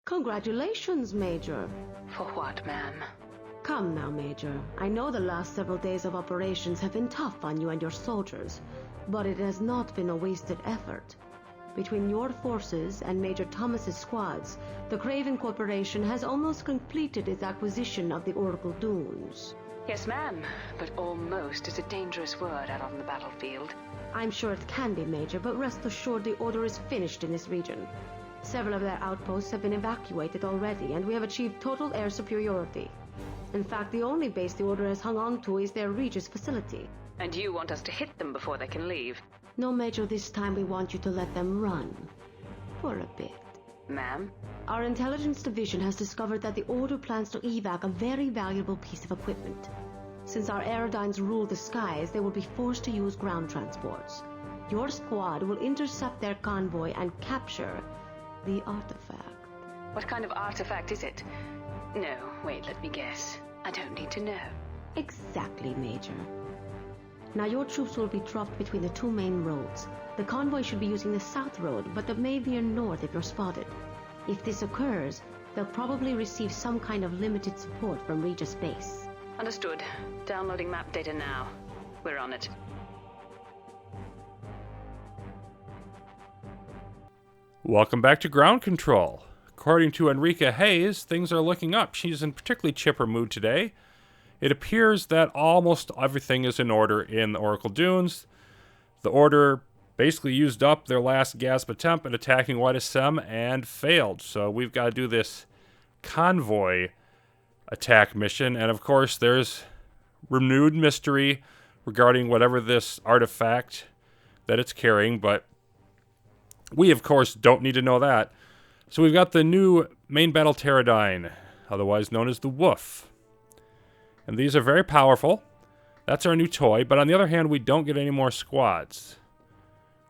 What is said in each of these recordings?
Congratulations, Major. For what, ma'am? Come now, Major. I know the last several days of operations have been tough on you and your soldiers, but it has not been a wasted effort. Between your forces and Major Thomas's squads, the Craven Corporation has almost completed its acquisition of the Oracle Dunes. Yes, ma'am, but almost is a dangerous word out on the battlefield. I'm sure it can be, Major, but rest assured the order is finished in this region. Several of their outposts have been evacuated already, and we have achieved total air superiority. In fact, the only base the order has hung on to is their Regis facility. And you want us to hit them before they can leave? No, Major, this time we want you to let them run. For a bit. Ma'am? Our intelligence division has discovered that the Order plans to evac a very valuable piece of equipment. Since our aerodynes rule the skies, they will be forced to use ground transports. Your squad will intercept their convoy and capture the artifact. What kind of artifact is it? No, wait, let me guess. I don't need to know. Exactly, Major. Now your troops will be dropped between the two main roads. The convoy should be using the south road, but they may veer north if you're spotted. If this occurs, they'll probably receive some kind of limited support from Regis base. Understood. Downloading map data now. We're on it. Welcome back to Ground Control. According to Enrica Hayes, things are looking up. She's in particularly chipper mood today. It appears that almost everything is in order in the Oracle Dunes. The Order basically used up their last gasp attempt at attacking White SM and failed. So we've got to do this convoy attack mission. And of course, there's renewed mystery regarding whatever this artifact that it's carrying. But we, of course, don't need to know that. So we've got the new main battle pterodyne, otherwise known as the Wolf. And these are very powerful. That's our new toy. But on the other hand, we don't get any more squads.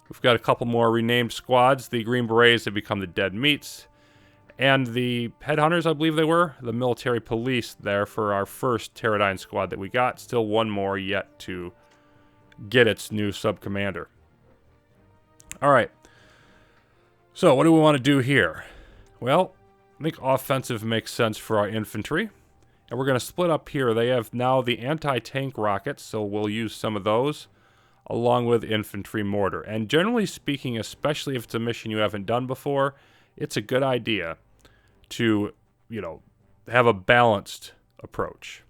We've got a couple more renamed squads. The Green Berets have become the Dead Meats. And the Headhunters, I believe they were, the military police there for our first pterodyne squad that we got. Still one more yet to get its new sub-commander. All right. So what do we want to do here? Well, I think offensive makes sense for our infantry. And we're going to split up here. They have now the anti-tank rockets, so we'll use some of those, along with infantry mortar. And generally speaking, especially if it's a mission you haven't done before, it's a good idea to, have a balanced approach.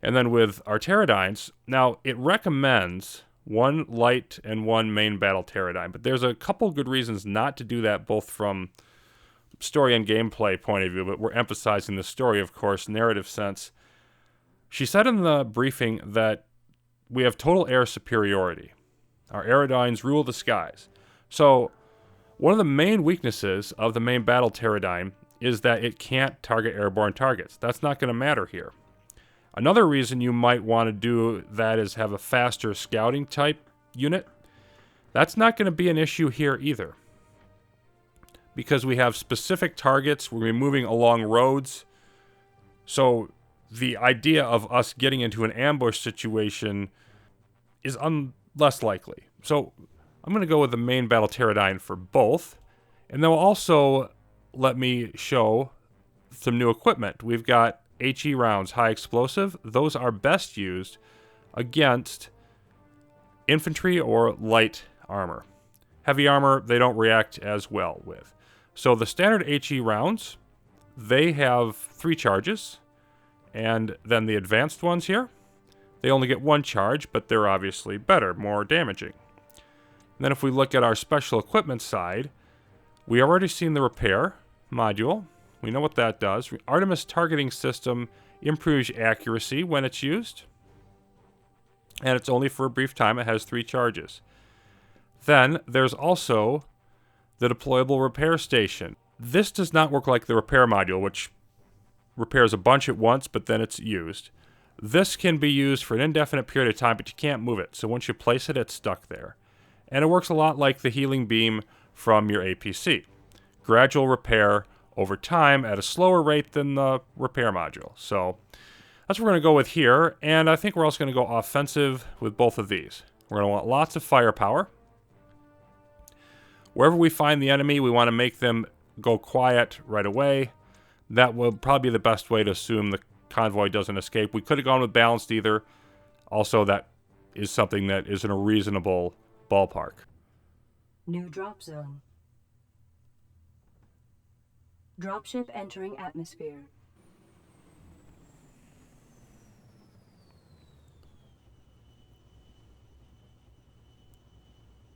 And then with our pterodynes, now it recommends one light and one main battle pterodyne, but there's a couple good reasons not to do that, both from story and gameplay point of view, but we're emphasizing the story, of course, narrative sense. She said in the briefing that we have total air superiority. Our aerodynes rule the skies. So one of the main weaknesses of the main battle pterodyne is that it can't target airborne targets. That's not going to matter here. Another reason you might want to do that is have a faster scouting type unit. That's not going to be an issue here either, because we have specific targets. We're moving along roads. So the idea of us getting into an ambush situation is less likely. So I'm going to go with the main battle pterodyne for both. And they'll also let me show some new equipment. We've got HE rounds, high explosive. Those are best used against infantry or light armor. Heavy armor, they don't react as well with. So the standard HE rounds, they have 3 charges. And then the advanced ones here, they only get 1 charge, but they're obviously better, more damaging. And then if we look at our special equipment side, we already seen the repair module. We know what that does. Artemis targeting system improves accuracy when it's used. And it's only for a brief time. It has 3 charges. Then there's also the deployable repair station. This does not work like the repair module, which repairs a bunch at once, but then it's used. This can be used for an indefinite period of time, but you can't move it. So once you place it, it's stuck there. And it works a lot like the healing beam from your APC. Gradual repair over time at a slower rate than the repair module. So that's what we're going to go with here. And I think we're also going to go offensive with both of these. We're going to want lots of firepower. Wherever we find the enemy, we want to make them go quiet right away. That will probably be the best way to assume the convoy doesn't escape. We could have gone with balanced either. Also, that is something that is in a reasonable ballpark. New drop zone. Dropship entering atmosphere.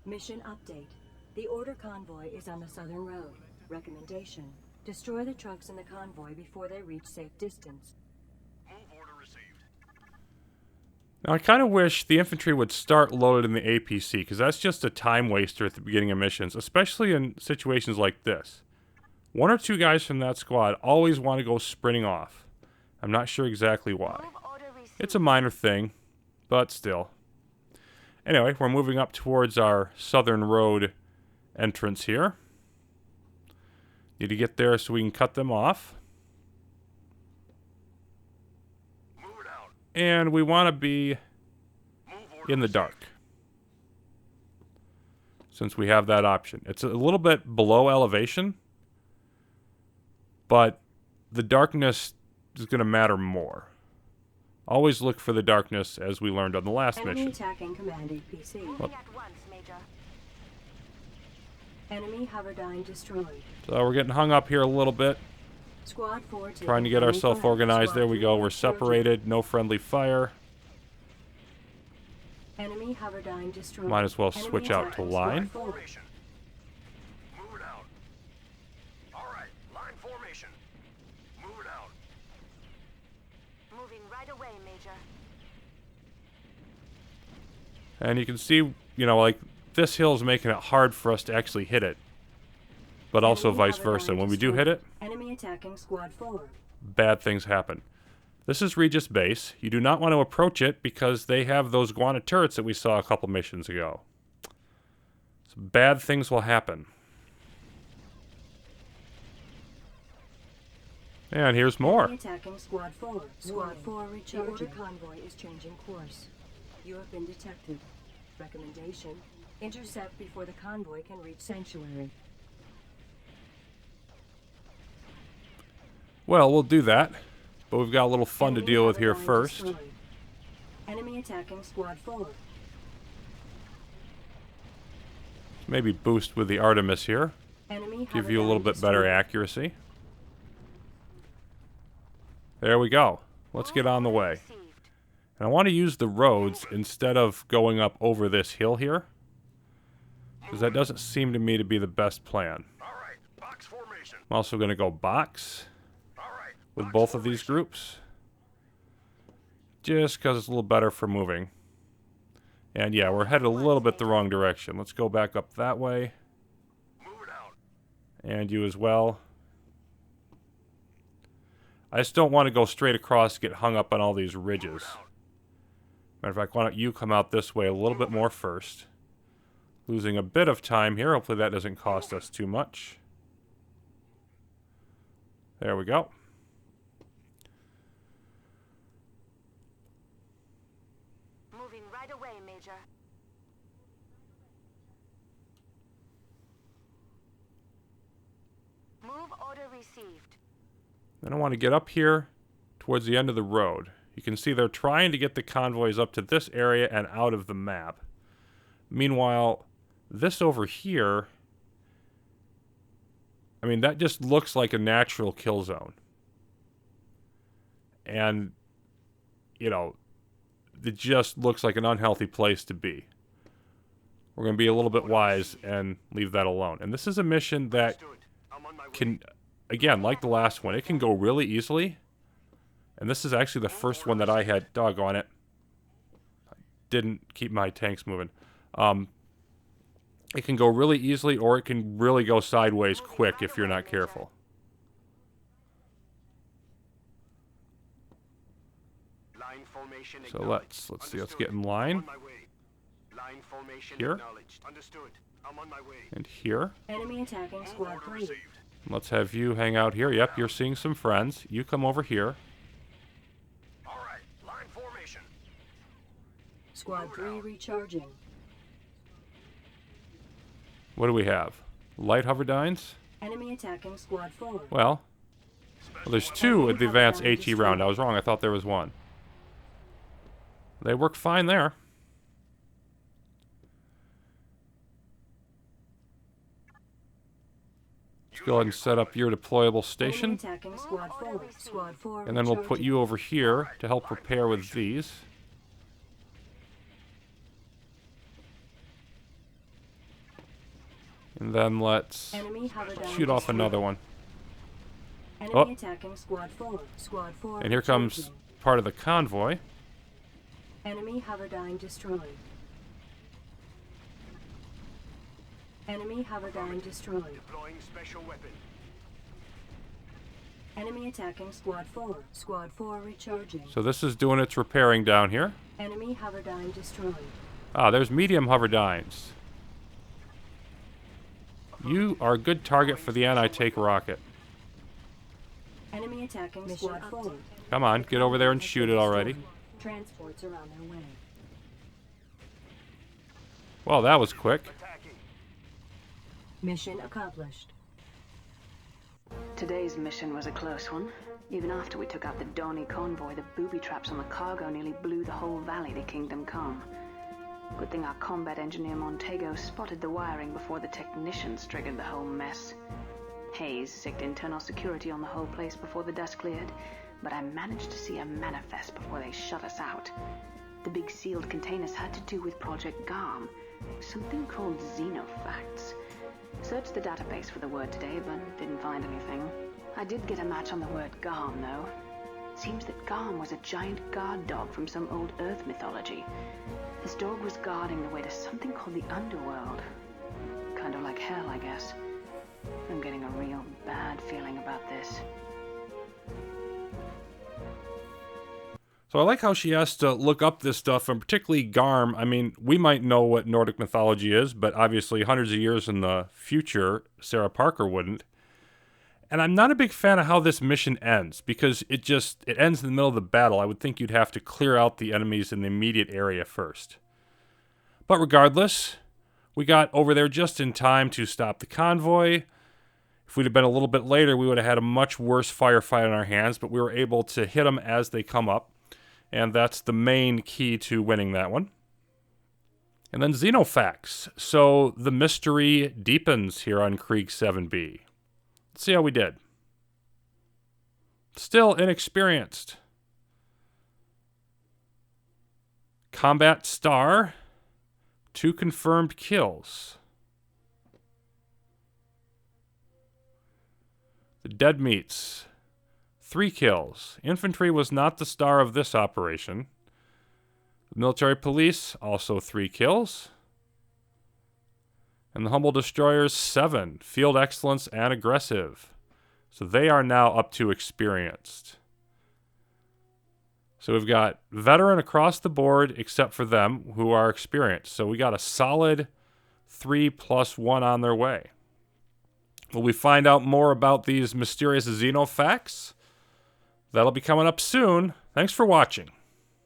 Mission update. The order convoy is on the southern road. Recommendation: destroy the trucks in the convoy before they reach safe distance. Move order received. Now, I kind of wish the infantry would start loaded in the APC, because that's just a time waster at the beginning of missions, especially in situations like this. One or two guys from that squad always want to go sprinting off. I'm not sure exactly why. It's a minor thing, but still. Anyway, we're moving up towards our southern road entrance here. Need to get there so we can cut them off. Move it out. And we want to be Move order in the received. dark, since we have that option. It's a little bit below elevation, but the darkness is going to matter more. Always look for the darkness, as we learned on the last Enemy mission. attacking command APC. Moving at once, Major. Enemy hoverdyne destroyed. So we're getting hung up here a little bit, Squad 4 taking trying to get enemy ourselves fire. organized. Squad There we go. 3 We're charging. separated. No friendly fire. Enemy hoverdyne destroyed. Might as well Enemy switch out to attacking line. Squad 4. Formation. Move it out. All right, line formation. Move it out. Moving right away, Major. And you can see, you know, like, this hill's making it hard for us to actually hit it. But also Enemy vice hoverdyne versa. When we do destroyed. hit it, Enemy attacking Squad 4. bad things happen. This is Regis Base. You do not want to approach it because they have those guana turrets that we saw a couple missions ago. So bad things will happen. And here's more. Enemy attacking Squad 4. Squad 4 recharging. The order convoy is changing course. You have been detected. Recommendation: intercept before the convoy can reach Sanctuary. Well, we'll do that. But we've got a little fun to Enemy deal with here hoverdyne first. destroyed. Enemy attacking Squad 4. Maybe boost with the Artemis here. Enemy Give you a little hoverdyne bit better destroyed. accuracy. There we go. Let's get on the way. Received. And I want to use the roads instead of going up over this hill here, because that doesn't seem to me to be the best plan. All right, box formation. I'm also going to go box All right. with box both of these formation. groups, just because it's a little better for moving. And yeah, we're headed a little bit the wrong direction. Let's go back up that way, Move it out. and you as well. I just don't want to go straight across, get hung up on all these ridges. Matter of fact, why don't you come out this way a little bit more first? Losing a bit of time here. Hopefully that doesn't cost us too much. There we go. Moving right away, Major. Move order received. Then I want to get up here towards the end of the road. You can see they're trying to get the convoys up to this area and out of the map. Meanwhile, this over here, I mean, that just looks like a natural kill zone. And, you know, it just looks like an unhealthy place to be. We're going to be a little bit wise and leave that alone. And this is a mission that Understood. I'm on my way. can, again, like the last one, it can go really easily. And this is actually the first one that I had, doggone it, didn't keep my tanks moving. It can go really easily, or it can really go sideways quick if you're not careful. Line formation So acknowledged. let's see, let's Understood. get in I'm line. on my way. Line formation Here. acknowledged. Understood. I'm on my way. And here. Enemy attacking Move Squad order 3. received. Let's have you hang out here. Yep, you're seeing some friends. You come over here. All right, line formation. Squad 3 recharging. What do we have? Light hoverdynes? Enemy attacking Squad 4. Well, there's two at the advanced AT round. I was wrong. I thought there was one. They work fine there. Let's go ahead and set up your deployable station. Enemy attacking Squad 4. Squad 4 And then we'll put you over here to help prepare with these. And then let's Enemy Hoverdyne shoot off destroyed. another one. Enemy Oh. attacking Squad 4. Squad 4 And here comes charging. part of the convoy. Enemy Hoverdyne destroyed. Enemy Hoverdyne destroyed. Deploying special weapon. Enemy attacking Squad 4. Squad 4 recharging. So this is doing its repairing down here. Enemy Hoverdyne destroyed. Ah, there's medium hoverdynes. You are a good target for the anti-tank rocket. Enemy attacking Squad 4. Come on, get over there and shoot it already. Transports are on their way. Well, that was quick. Attacking. Mission accomplished. Today's mission was a close one. Even after we took out the Donny convoy, the booby traps on the cargo nearly blew the whole valley to Kingdom Come. Good thing our combat engineer Montego spotted the wiring before the technicians triggered the whole mess. Hayes sicked internal security on the whole place before the dust cleared, but I managed to see a manifest before they shut us out. The big sealed containers had to do with Project GARM, something called Xenofacts. Searched the database for the word today, but didn't find anything. I did get a match on the word GARM, though. Seems that GARM was a giant guard dog from some old Earth mythology. This dog was guarding the way to something called the Underworld. Kind of like hell, I guess. I'm getting a real bad feeling about this. So I like how she has to look up this stuff, and particularly Garm. I mean, we might know what Nordic mythology is, but obviously hundreds of years in the future, Sarah Parker wouldn't. And I'm not a big fan of how this mission ends, because it ends in the middle of the battle. I would think you'd have to clear out the enemies in the immediate area first. But regardless, we got over there just in time to stop the convoy. If we'd have been a little bit later, we would have had a much worse firefight on our hands, but we were able to hit them as they come up. And that's the main key to winning that one. And then Xenofacts. So the mystery deepens here on Krieg 7B. Let's see how we did. Still inexperienced. Combat star. 2 confirmed kills. The dead meats. 3 kills. Infantry was not the star of this operation. The military police, also 3 kills. And the humble destroyers, 7. Field excellence and aggressive. So they are now up to experienced. So we've got veteran across the board except for them who are experienced. So we got a solid 3+1 on their way. Will we find out more about these mysterious Xenofacts? That'll be coming up soon. Thanks for watching.